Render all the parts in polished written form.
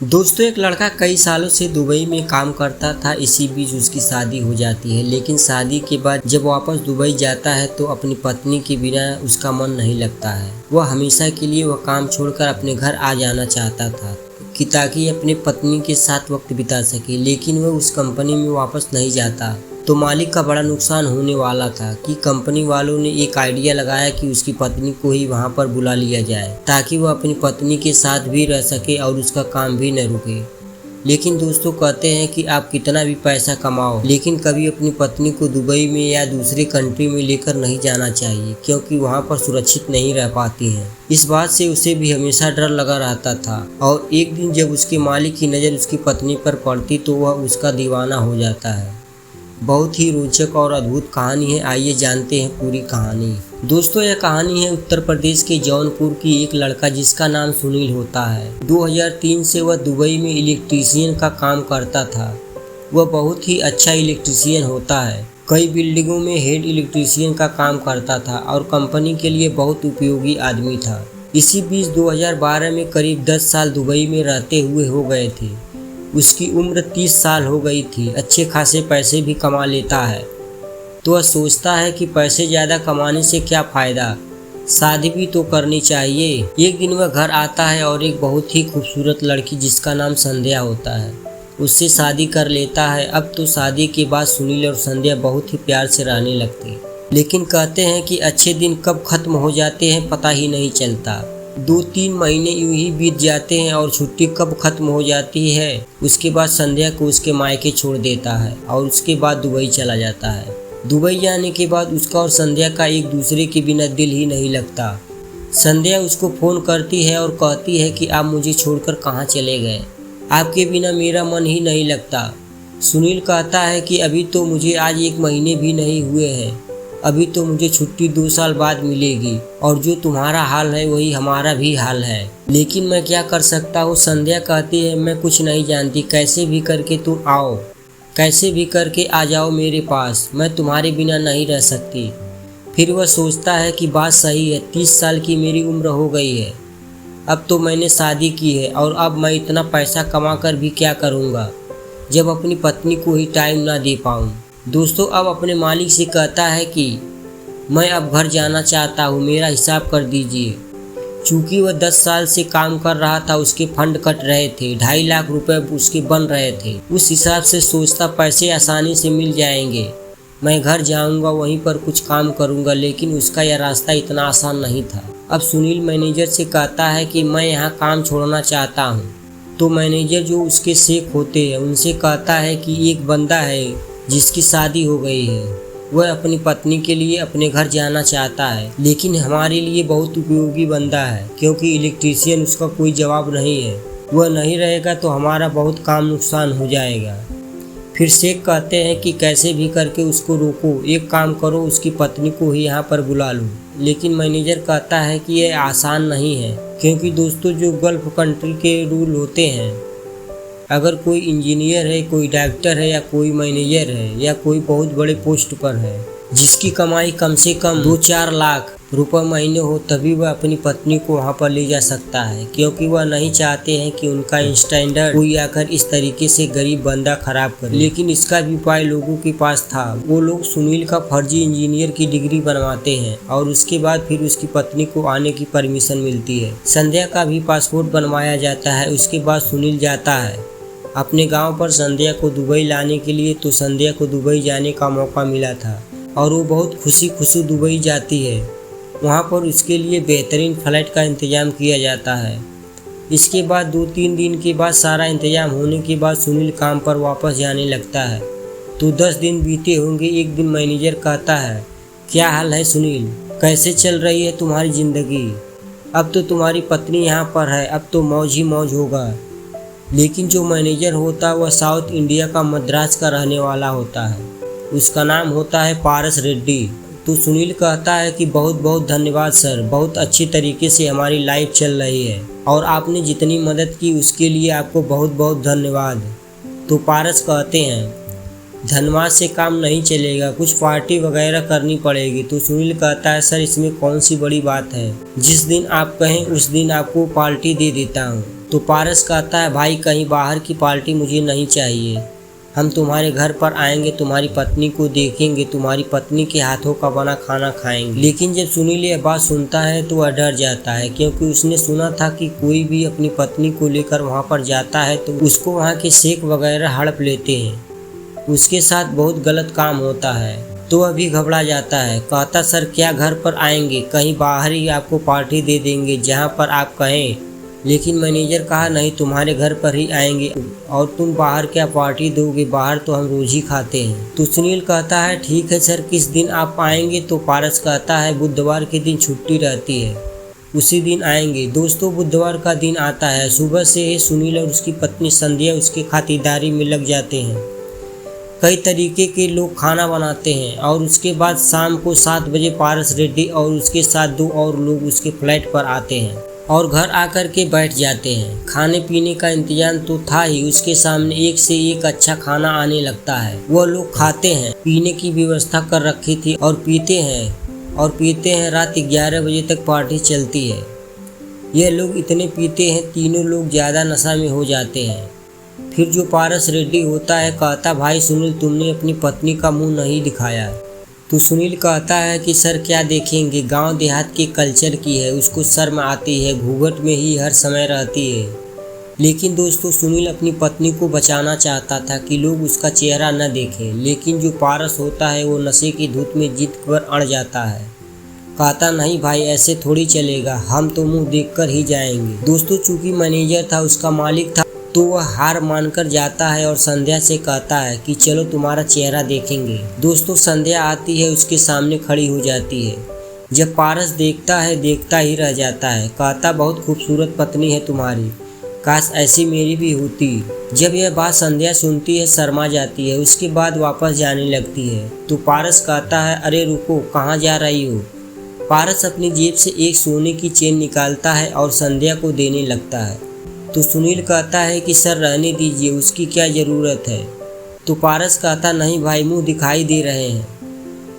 दोस्तों, एक लड़का कई सालों से दुबई में काम करता था। इसी बीच उसकी शादी हो जाती है, लेकिन शादी के बाद जब वापस दुबई जाता है तो अपनी पत्नी के बिना उसका मन नहीं लगता है। वह हमेशा के लिए वह काम छोड़कर अपने घर आ जाना चाहता था कि ताकि अपने पत्नी के साथ वक्त बिता सके, लेकिन वह उस कंपनी में वापस नहीं जाता तो मालिक का बड़ा नुकसान होने वाला था कि कंपनी वालों ने एक आइडिया लगाया कि उसकी पत्नी को ही वहां पर बुला लिया जाए ताकि वह अपनी पत्नी के साथ भी रह सके और उसका काम भी न रुके। लेकिन दोस्तों, कहते हैं कि आप कितना भी पैसा कमाओ, लेकिन कभी अपनी पत्नी को दुबई में या दूसरे कंट्री में लेकर नहीं जाना चाहिए, क्योंकि वहां पर सुरक्षित नहीं रह पाती हैं। इस बात से उसे भी हमेशा डर लगा रहता था और एक दिन जब उसके मालिक की नज़र उसकी पत्नी पर पड़ती तो वह उसका दीवाना हो जाता है। बहुत ही रोचक और अद्भुत कहानी है। आइए जानते हैं पूरी कहानी। दोस्तों, यह कहानी है उत्तर प्रदेश के जौनपुर की एक लड़का जिसका नाम सुनील होता है। 2003 से वह दुबई में इलेक्ट्रीशियन का काम करता था। वह बहुत ही अच्छा इलेक्ट्रीशियन होता है। कई बिल्डिंगों में हेड इलेक्ट्रीशियन का काम करता था और कंपनी के लिए बहुत उपयोगी आदमी था। इसी बीच 2012 में करीब 10 साल दुबई में रहते हुए हो गए थे। उसकी उम्र 30 साल हो गई थी। अच्छे खासे पैसे भी कमा लेता है, तो वह सोचता है कि पैसे ज़्यादा कमाने से क्या फ़ायदा, शादी भी तो करनी चाहिए। एक दिन वह घर आता है और एक बहुत ही खूबसूरत लड़की जिसका नाम संध्या होता है उससे शादी कर लेता है। अब तो शादी के बाद सुनील और संध्या बहुत ही प्यार से रहने लगते, लेकिन कहते हैं कि अच्छे दिन कब खत्म हो जाते हैं पता ही नहीं चलता। 2-3 महीने यूं ही बीत जाते हैं और छुट्टी कब खत्म हो जाती है। उसके बाद संध्या को उसके मायके छोड़ देता है और उसके बाद दुबई चला जाता है। दुबई जाने के बाद उसका और संध्या का एक दूसरे के बिना दिल ही नहीं लगता। संध्या उसको फ़ोन करती है और कहती है कि आप मुझे छोड़कर कहाँ चले गए, आपके बिना मेरा मन ही नहीं लगता। सुनील कहता है कि अभी तो मुझे आज 1 महीने भी नहीं हुए हैं, अभी तो मुझे छुट्टी 2 साल बाद मिलेगी और जो तुम्हारा हाल है वही हमारा भी हाल है, लेकिन मैं क्या कर सकता हूँ। संध्या कहती है, मैं कुछ नहीं जानती, कैसे भी करके तुम आओ, कैसे भी करके आ जाओ मेरे पास, मैं तुम्हारे बिना नहीं रह सकती। फिर वह सोचता है कि बात सही है, 30 साल की मेरी उम्र हो गई है, अब तो मैंने शादी की है और अब मैं इतना पैसा कमा कर भी क्या करूँगा जब अपनी पत्नी को ही टाइम ना दे पाऊँ। दोस्तों, अब अपने मालिक से कहता है कि मैं अब घर जाना चाहता हूँ, मेरा हिसाब कर दीजिए। चूँकि वह 10 साल से काम कर रहा था, उसके फंड कट रहे थे, 2.5 लाख रुपए उसके बन रहे थे। उस हिसाब से सोचता पैसे आसानी से मिल जाएंगे, मैं घर जाऊँगा, वहीं पर कुछ काम करूँगा, लेकिन उसका यह रास्ता इतना आसान नहीं था। अब सुनील मैनेजर से कहता है कि मैं यहाँ काम छोड़ना चाहता हूँ, तो मैनेजर जो उसके शेख होते हैं उनसे कहता है कि एक बंदा है जिसकी शादी हो गई है, वह अपनी पत्नी के लिए अपने घर जाना चाहता है, लेकिन हमारे लिए बहुत उपयोगी बंदा है क्योंकि इलेक्ट्रीशियन उसका कोई जवाब नहीं है, वह नहीं रहेगा तो हमारा बहुत काम नुकसान हो जाएगा। फिर शेख कहते हैं कि कैसे भी करके उसको रोको, एक काम करो, उसकी पत्नी को ही यहाँ पर बुला लो। लेकिन मैनेजर कहता है कि यह आसान नहीं है, क्योंकि दोस्तों जो गल्फ कंट्री के रूल होते हैं, अगर कोई इंजीनियर है, कोई डॉक्टर है या कोई मैनेजर है या कोई बहुत बड़े पोस्ट पर है जिसकी कमाई कम से कम 2-4 लाख रुपए महीने हो, तभी वह अपनी पत्नी को वहां पर ले जा सकता है, क्योंकि वह नहीं चाहते हैं कि उनका स्टैंडर्ड कोई आकर इस तरीके से गरीब बंदा खराब करे। लेकिन इसका भी उपाय लोगों के पास था। वो लोग सुनील का फर्जी इंजीनियर की डिग्री बनवाते हैं और उसके बाद फिर उसकी पत्नी को आने की परमिशन मिलती है। संध्या का भी पासपोर्ट बनवाया जाता है। उसके बाद सुनील जाता है अपने गांव पर संध्या को दुबई लाने के लिए। तो संध्या को दुबई जाने का मौका मिला था और वो बहुत खुशी दुबई जाती है। वहां पर उसके लिए बेहतरीन फ्लाइट का इंतज़ाम किया जाता है। इसके बाद 2-3 दिन के बाद सारा इंतज़ाम होने के बाद सुनील काम पर वापस जाने लगता है। तो 10 दिन बीते होंगे। एक दिन मैनेजर कहता है, क्या हाल है सुनील, कैसे चल रही है तुम्हारी ज़िंदगी, अब तो तुम्हारी पत्नी यहाँ पर है, अब तो मौज ही मौज होगा। लेकिन जो मैनेजर होता है वह साउथ इंडिया का मद्रास का रहने वाला होता है। उसका नाम होता है पारस रेड्डी। तो सुनील कहता है कि बहुत बहुत धन्यवाद सर, बहुत अच्छी तरीके से हमारी लाइफ चल रही है और आपने जितनी मदद की उसके लिए आपको बहुत बहुत धन्यवाद। तो पारस कहते हैं, धन्यवाद से काम नहीं चलेगा, कुछ पार्टी वगैरह करनी पड़ेगी। तो सुनील कहता है, सर इसमें कौन सी बड़ी बात है, जिस दिन आप कहें उस दिन आपको पार्टी दे देता हूँ। तो पारस कहता है भाई कहीं बाहर की पार्टी मुझे नहीं चाहिए, हम तुम्हारे घर पर आएंगे, तुम्हारी पत्नी को देखेंगे, तुम्हारी पत्नी के हाथों का बना खाना खाएंगे। लेकिन जब सुनील यह बात सुनता है तो वह डर जाता है, क्योंकि उसने सुना था कि कोई भी अपनी पत्नी को लेकर वहां पर जाता है तो उसको वहां के शेख वगैरह हड़प लेते हैं, उसके साथ बहुत गलत काम होता है। तो वह भी घबरा जाता है, कहता सर क्या घर पर आएंगे, कहीं बाहर ही आपको पार्टी दे देंगे जहाँ पर आप कहें। लेकिन मैनेजर कहा नहीं, तुम्हारे घर पर ही आएंगे और तुम बाहर क्या पार्टी दोगे, बाहर तो हम रोज ही खाते हैं। तो सुनील कहता है ठीक है सर, किस दिन आप आएंगे। तो पारस कहता है बुधवार के दिन छुट्टी रहती है, उसी दिन आएंगे। दोस्तों बुधवार का दिन आता है, सुबह से ही सुनील और उसकी पत्नी संध्या उसके खातिरदारी में लग जाते हैं। कई तरीके के लोग खाना बनाते हैं और उसके बाद शाम को 7 बजे पारस रेड्डी और उसके साथ 2 और लोग उसके फ्लैट पर आते हैं और घर आकर के बैठ जाते हैं। खाने पीने का इंतजाम तो था ही, उसके सामने एक से एक अच्छा खाना आने लगता है। वह लोग खाते हैं, पीने की व्यवस्था कर रखी थी और पीते हैं। रात 11 बजे तक पार्टी चलती है। यह लोग इतने पीते हैं, तीनों लोग ज़्यादा नशा में हो जाते हैं। फिर जो पारस रेड्डी होता है कहता भाई सुनील तुमने अपनी पत्नी का मुँह नहीं दिखाया। तो सुनील कहता है कि सर क्या देखेंगे, गांव देहात के कल्चर की है, उसको शर्म आती है, घूंघट में ही हर समय रहती है। लेकिन दोस्तों सुनील अपनी पत्नी को बचाना चाहता था कि लोग उसका चेहरा न देखें। लेकिन जो पारस होता है वो नशे की धुत में जिद पर अड़ जाता है, कहता नहीं भाई ऐसे थोड़ी चलेगा, हम तो मुंह देखकर ही जाएंगे। दोस्तों चूंकि मैनेजर था, उसका मालिक था, तो वह हार मानकर जाता है और संध्या से कहता है कि चलो तुम्हारा चेहरा देखेंगे। दोस्तों संध्या आती है, उसके सामने खड़ी हो जाती है। जब पारस देखता है देखता ही रह जाता है, कहता बहुत खूबसूरत पत्नी है तुम्हारी, काश ऐसी मेरी भी होती। जब यह बात संध्या सुनती है शर्मा जाती है, उसके बाद वापस जाने लगती है। तो पारस कहता है अरे रुको, कहाँ जा रही हो। पारस अपनी जेब से एक सोने की चेन निकालता है और संध्या को देने लगता है। तो सुनील कहता है कि सर रहने दीजिए, उसकी क्या ज़रूरत है। तो पारस कहता नहीं भाई मुंह दिखाई दे रहे हैं,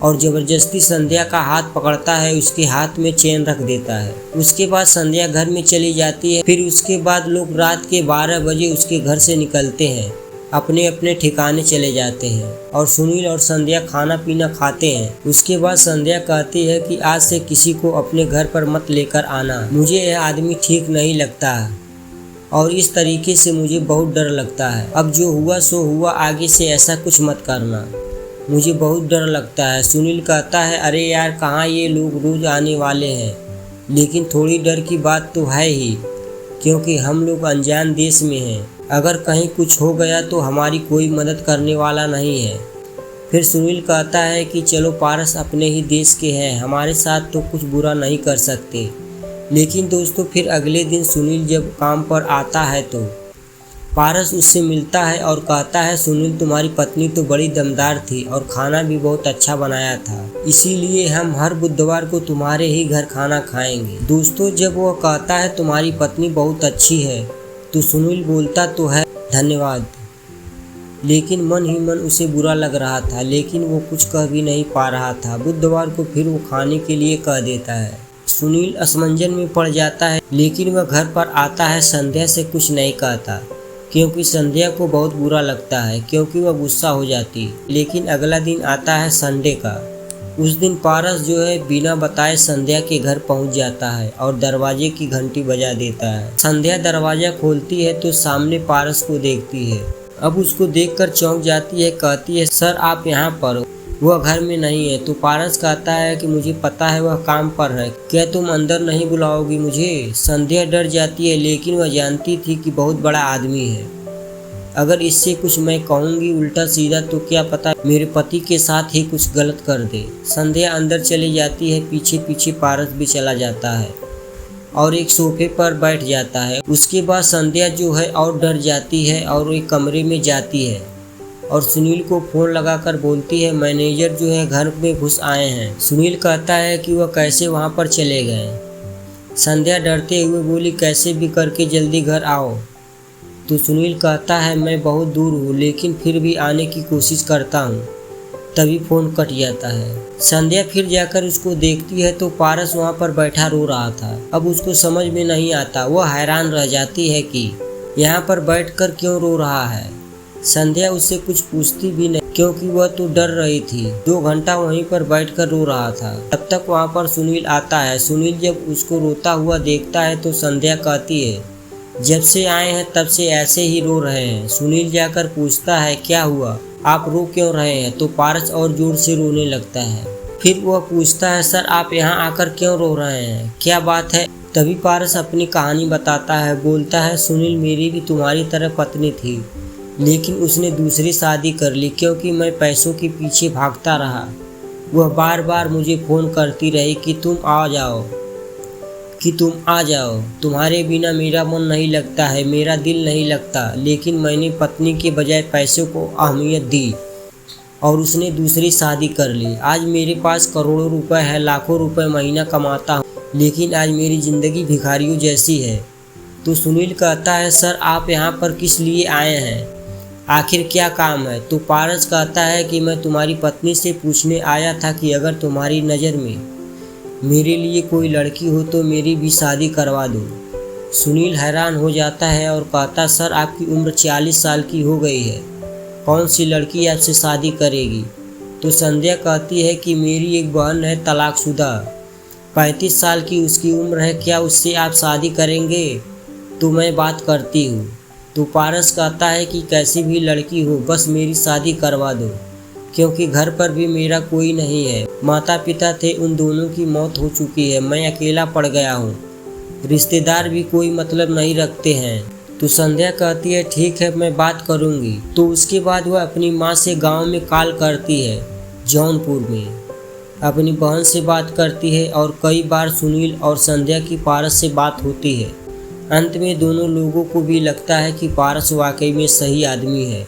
और ज़बरदस्ती संध्या का हाथ पकड़ता है, उसके हाथ में चेन रख देता है। उसके बाद संध्या घर में चली जाती है। फिर उसके बाद लोग रात के 12 बजे उसके घर से निकलते हैं, अपने अपने ठिकाने चले जाते हैं और सुनील और संध्या खाना पीना खाते हैं। उसके बाद संध्या कहती है कि आज से किसी को अपने घर पर मत लेकर आना, मुझे यह आदमी ठीक नहीं लगता और इस तरीके से मुझे बहुत डर लगता है। अब जो हुआ सो हुआ, आगे से ऐसा कुछ मत करना, मुझे बहुत डर लगता है। सुनील कहता है अरे यार कहाँ ये लोग रोज आने वाले हैं, लेकिन थोड़ी डर की बात तो है ही, क्योंकि हम लोग अनजान देश में हैं, अगर कहीं कुछ हो गया तो हमारी कोई मदद करने वाला नहीं है। फिर सुनील कहता है कि चलो पारस अपने ही देश के हैं, हमारे साथ तो कुछ बुरा नहीं कर सकते। लेकिन दोस्तों फिर अगले दिन सुनील जब काम पर आता है तो पारस उससे मिलता है और कहता है सुनील तुम्हारी पत्नी तो बड़ी दमदार थी और खाना भी बहुत अच्छा बनाया था, इसीलिए हम हर बुधवार को तुम्हारे ही घर खाना खाएंगे। दोस्तों जब वह कहता है तुम्हारी पत्नी बहुत अच्छी है तो सुनील बोलता तो है धन्यवाद, लेकिन मन ही मन उसे बुरा लग रहा था, लेकिन वो कुछ कह भी नहीं पा रहा था। बुधवार को फिर वो खाने के लिए कह देता है। सुनील असमंजन में पड़ जाता है, लेकिन वह घर पर आता है, संध्या से कुछ नहीं कहता, क्योंकि संध्या को बहुत बुरा लगता है, क्योंकि वह गुस्सा हो जाती है। लेकिन अगला दिन आता है संडे का। उस दिन पारस जो है बिना बताए संध्या के घर पहुंच जाता है और दरवाजे की घंटी बजा देता है। संध्या दरवाजा खोलती है तो सामने पारस को देखती है। अब उसको देखकर चौंक जाती है, कहती है सर आप यहाँ पर, वह घर में नहीं है। तो पारस कहता है कि मुझे पता है वह काम पर है, क्या तुम अंदर नहीं बुलाओगी मुझे। संध्या डर जाती है, लेकिन वह जानती थी कि बहुत बड़ा आदमी है, अगर इससे कुछ मैं कहूँगी उल्टा सीधा तो क्या पता मेरे पति के साथ ही कुछ गलत कर दे। संध्या अंदर चली जाती है, पीछे पीछे पारस भी चला जाता है और एक सोफे पर बैठ जाता है। उसके बाद संध्या जो है और डर जाती है और एक कमरे में जाती है और सुनील को फ़ोन लगाकर बोलती है मैनेजर जो है घर में घुस आए हैं। सुनील कहता है कि वह कैसे वहां पर चले गए। संध्या डरते हुए बोली कैसे भी करके जल्दी घर आओ। तो सुनील कहता है मैं बहुत दूर हूँ, लेकिन फिर भी आने की कोशिश करता हूँ। तभी फोन कट जाता है। संध्या फिर जाकर उसको देखती है तो पारस वहाँ पर बैठा रो रहा था। अब उसको समझ में नहीं आता, वह हैरान रह जाती है कि यहाँ पर बैठकर क्यों रो रहा है। संध्या उससे कुछ पूछती भी नहीं क्योंकि वह तो डर रही थी। 2 घंटा वहीं पर बैठकर रो रहा था। तब तक वहाँ पर सुनील आता है। सुनील जब उसको रोता हुआ देखता है तो संध्या कहती है, जब से आए हैं तब से ऐसे ही रो रहे हैं। सुनील जाकर पूछता है, क्या हुआ, आप रो क्यों रहे हैं? तो पारस और जोर से रोने लगता है। फिर वह पूछता है, सर आप यहाँ आकर क्यों रो रहे हैं, क्या बात है? तभी पारस अपनी कहानी बताता है। बोलता है, सुनील मेरी भी तुम्हारी तरह पत्नी थी, लेकिन उसने दूसरी शादी कर ली क्योंकि मैं पैसों के पीछे भागता रहा। वह बार बार मुझे फ़ोन करती रही कि तुम आ जाओ, तुम्हारे बिना मेरा मन नहीं लगता है, मेरा दिल नहीं लगता। लेकिन मैंने पत्नी के बजाय पैसों को अहमियत दी और उसने दूसरी शादी कर ली। आज मेरे पास करोड़ों रुपए है, लाखों रुपए महीना कमाता हूँ, लेकिन आज मेरी ज़िंदगी भिखारियों जैसी है। तो सुनील कहता है, सर आप यहाँ पर किस लिए आए हैं, आखिर क्या काम है? तो पारस कहता है कि मैं तुम्हारी पत्नी से पूछने आया था कि अगर तुम्हारी नज़र में मेरे लिए कोई लड़की हो तो मेरी भी शादी करवा दो। सुनील हैरान हो जाता है और कहता, सर आपकी उम्र 40 साल की हो गई है, कौन सी लड़की आपसे शादी करेगी? तो संध्या कहती है कि मेरी एक बहन है तलाकशुदा, 35 साल की उसकी उम्र है, क्या उससे आप शादी करेंगे? तो मैं बात करती हूँ। तो पारस कहता है कि कैसी भी लड़की हो बस मेरी शादी करवा दो, क्योंकि घर पर भी मेरा कोई नहीं है, माता पिता थे उन दोनों की मौत हो चुकी है, मैं अकेला पड़ गया हूँ, रिश्तेदार भी कोई मतलब नहीं रखते हैं। तो संध्या कहती है, ठीक है मैं बात करूँगी। तो उसके बाद वह अपनी माँ से गांव में कॉल करती है, जौनपुर में अपनी बहन से बात करती है और कई बार सुनील और संध्या की पारस से बात होती है। अंत में दोनों लोगों को भी लगता है कि पारस वाकई में सही आदमी है।